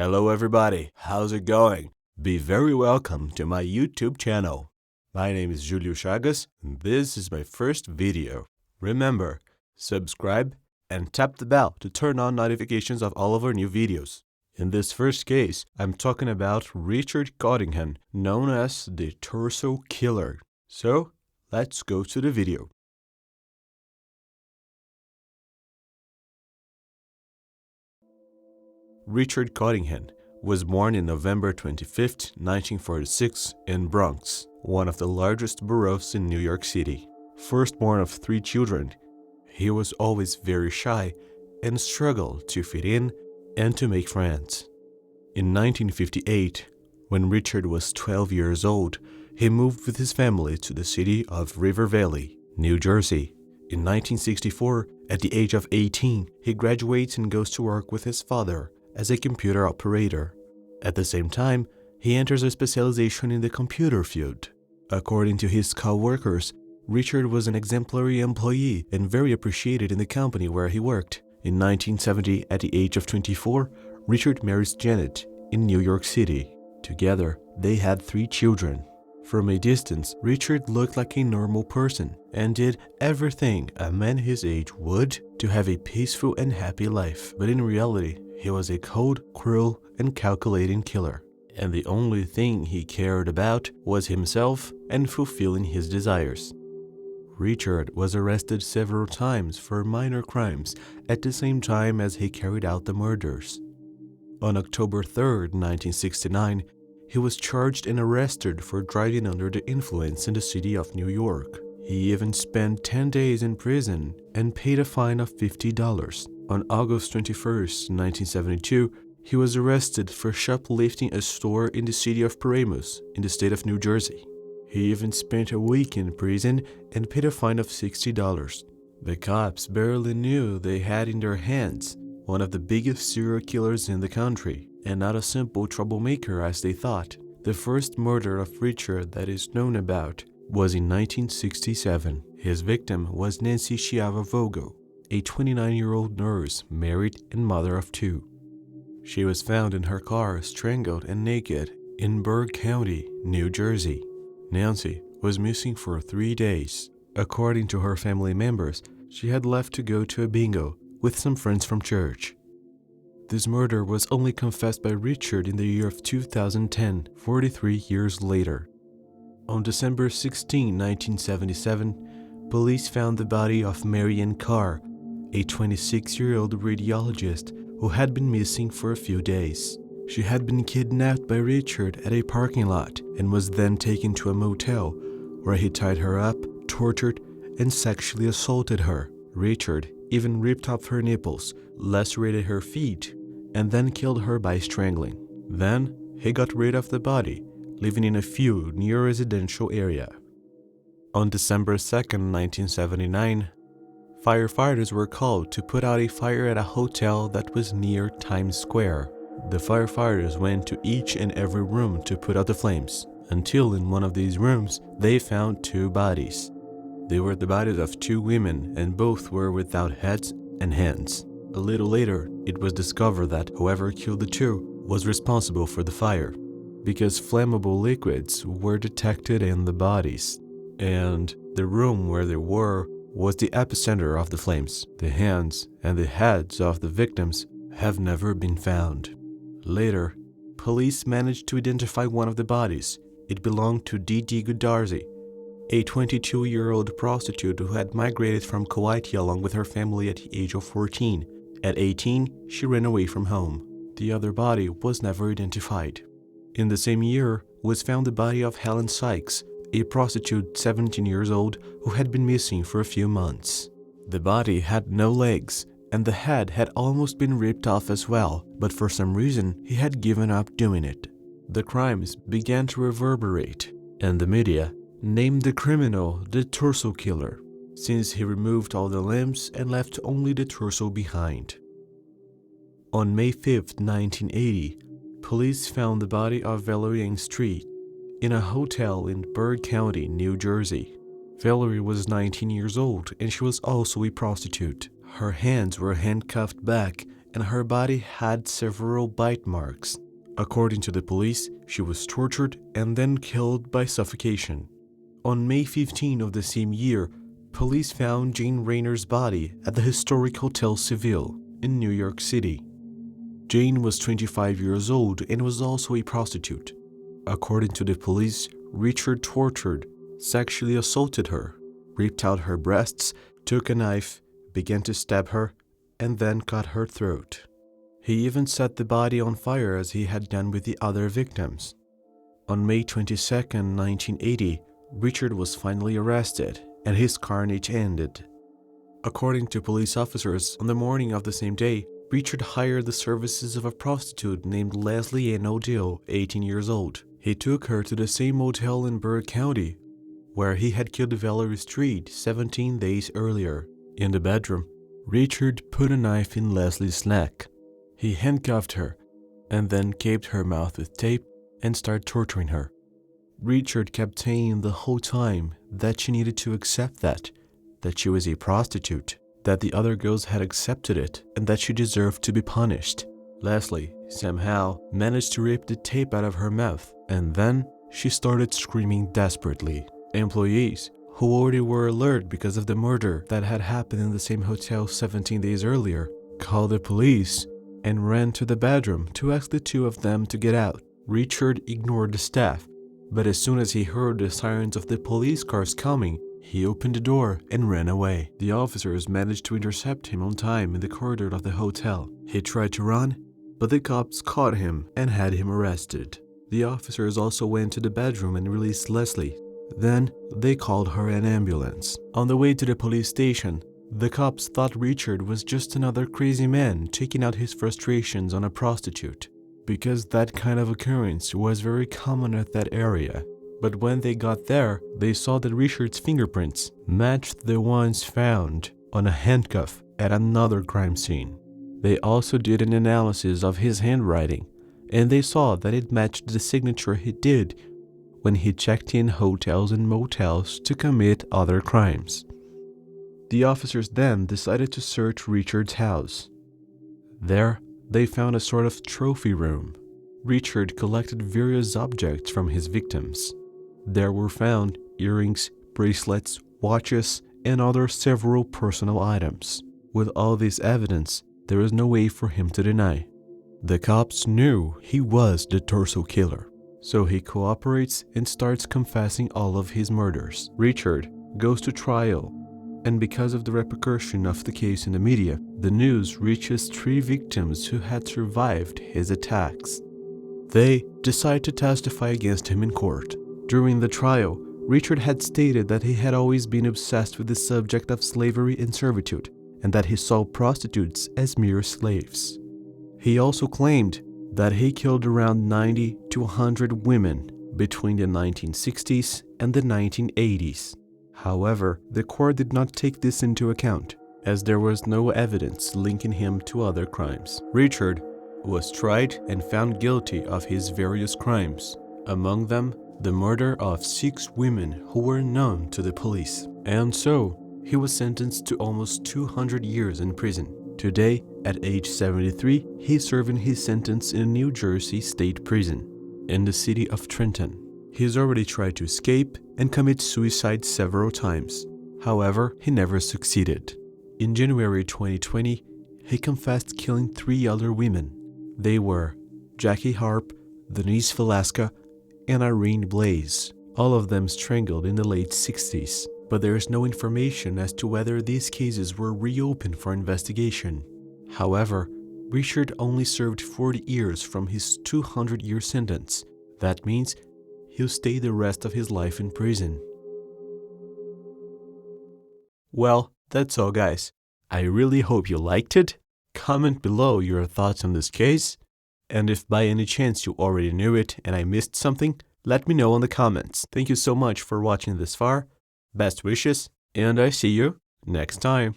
Hello everybody, how's it going? Be very welcome to my YouTube channel. My name is Julio Chagas and this is my first video. Remember, subscribe and tap the bell to turn on notifications of all of our new videos. In this first case, I'm talking about Richard Cottingham, known as the Torso Killer. So, let's go to the video. Richard Cottingham was born on November 25, 1946 in Bronx, one of the largest boroughs in New York City. Firstborn of 3 children, he was always very shy and struggled to fit in and to make friends. In 1958, when Richard was 12 years old, he moved with his family to the city of River Valley, New Jersey. In 1964, at the age of 18, he graduates and goes to work with his father as a computer operator. At the same time, he enters a specialization in the computer field. According to his co-workers, Richard was an exemplary employee and very appreciated in the company where he worked. In 1970, at the age of 24, Richard marries Janet in New York City. Together, they had 3 children. From a distance, Richard looked like a normal person and did everything a man his age would to have a peaceful and happy life. But in reality, he was a cold, cruel, and calculating killer. And the only thing he cared about was himself and fulfilling his desires. Richard was arrested several times for minor crimes at the same time as he carried out the murders. On October 3, 1969, he was charged and arrested for driving under the influence in the city of New York. He even spent 10 days in prison and paid a fine of $50. On August 21, 1972, he was arrested for shoplifting a store in the city of Paramus in the state of New Jersey. He even spent a week in prison and paid a fine of $60. The cops barely knew they had in their hands one of the biggest serial killers in the country, and not a simple troublemaker as they thought. The first murder of Richard that is known about was in 1967. His victim was Nancy Schiavone, a 29-year-old nurse, married and mother of 2. She was found in her car strangled and naked in Berg County, New Jersey. Nancy was missing for 3 days. According to her family members, she had left to go to a bingo with some friends from church. This murder was only confessed by Richard in the year of 2010, 43 years later. On December 16, 1977, police found the body of Marianne Carr, a 26-year-old radiologist who had been missing for a few days. She had been kidnapped by Richard at a parking lot and was then taken to a motel where he tied her up, tortured, and sexually assaulted her. Richard even ripped off her nipples, lacerated her feet, and then killed her by strangling. Then, he got rid of the body, leaving in a field near a residential area. On December 2, 1979, firefighters were called to put out a fire at a hotel that was near Times Square. The firefighters went to each and every room to put out the flames, until in one of these rooms they found 2 bodies. They were the bodies of 2 women and both were without heads and hands. A little later, it was discovered that whoever killed the 2 was responsible for the fire, because flammable liquids were detected in the bodies, and the room where they were was the epicenter of the flames. The hands and the heads of the victims have never been found. Later, police managed to identify one of the bodies. It belonged to Dee Goodarzi, a 22-year-old prostitute who had migrated from Kuwait along with her family at the age of 14. At 18, she ran away from home. The other body was never identified. In the same year was found the body of Helen Sykes, a prostitute 17 years old who had been missing for a few months. The body had no legs, and the head had almost been ripped off as well, but for some reason he had given up doing it. The crimes began to reverberate, and the media named the criminal the Torso Killer, since he removed all the limbs and left only the torso behind. On May 5, 1980, police found the body of Valerie Ann Street in a hotel in Berg County, New Jersey. Valerie was 19 years old and she was also a prostitute. Her hands were handcuffed back and her body had several bite marks. According to the police, she was tortured and then killed by suffocation. On May 15 of the same year, police found Jane Raynor's body at the historic Hotel Seville in New York City. Jane was 25 years old and was also a prostitute. According to the police, Richard tortured, sexually assaulted her, ripped out her breasts, took a knife, began to stab her, and then cut her throat. He even set the body on fire as he had done with the other victims. On May 22, 1980, Richard was finally arrested and his carnage ended. According to police officers, on the morning of the same day, Richard hired the services of a prostitute named Leslie Ann O'Dill, 18 years old. He took her to the same motel in Burke County, where he had killed Valerie Street 17 days earlier. In the bedroom, Richard put a knife in Leslie's neck. He handcuffed her and then caped her mouth with tape and started torturing her. Richard kept saying the whole time that she needed to accept that she was a prostitute, that the other girls had accepted it, and that she deserved to be punished. Leslie, somehow, managed to rip the tape out of her mouth, and then she started screaming desperately. Employees, who already were alert because of the murder that had happened in the same hotel 17 days earlier, called the police and ran to the bedroom to ask the two of them to get out. Richard ignored the staff, but as soon as he heard the sirens of the police cars coming, he opened the door and ran away. The officers managed to intercept him on time in the corridor of the hotel. He tried to run, but the cops caught him and had him arrested. The officers also went to the bedroom and released Leslie. Then they called her an ambulance. On the way to the police station, the cops thought Richard was just another crazy man taking out his frustrations on a prostitute, because that kind of occurrence was very common at that area. But when they got there, they saw that Richard's fingerprints matched the ones found on a handcuff at another crime scene. They also did an analysis of his handwriting, and they saw that it matched the signature he did when he checked in hotels and motels to commit other crimes. The officers then decided to search Richard's house. There, they found a sort of trophy room. Richard collected various objects from his victims. There were found earrings, bracelets, watches, and other several personal items. With all this evidence, there is no way for him to deny. The cops knew he was the torso killer, so he cooperates and starts confessing all of his murders. Richard goes to trial, and because of the repercussion of the case in the media, the news reaches 3 victims who had survived his attacks. They decide to testify against him in court. During the trial, Richard had stated that he had always been obsessed with the subject of slavery and servitude, and that he saw prostitutes as mere slaves. He also claimed that he killed around 90 to 100 women between the 1960s and the 1980s. However, the court did not take this into account, as there was no evidence linking him to other crimes. Richard was tried and found guilty of his various crimes, among them the murder of 6 women who were known to the police. And so, he was sentenced to almost 200 years in prison. Today, at age 73, he's serving his sentence in a New Jersey state prison, in the city of Trenton. He's already tried to escape and commit suicide several times. However, he never succeeded. In January 2020, he confessed killing 3 other women. They were Jackie Harp, Denise Velasca, and Irene Blaze, all of them strangled in the late 60s. But there is no information as to whether these cases were reopened for investigation. However, Richard only served 40 years from his 200-year sentence. That means he'll stay the rest of his life in prison. Well, that's all, guys. I really hope you liked it. Comment below your thoughts on this case. And if by any chance you already knew it and I missed something, let me know in the comments. Thank you so much for watching this far. Best wishes, and I see you next time.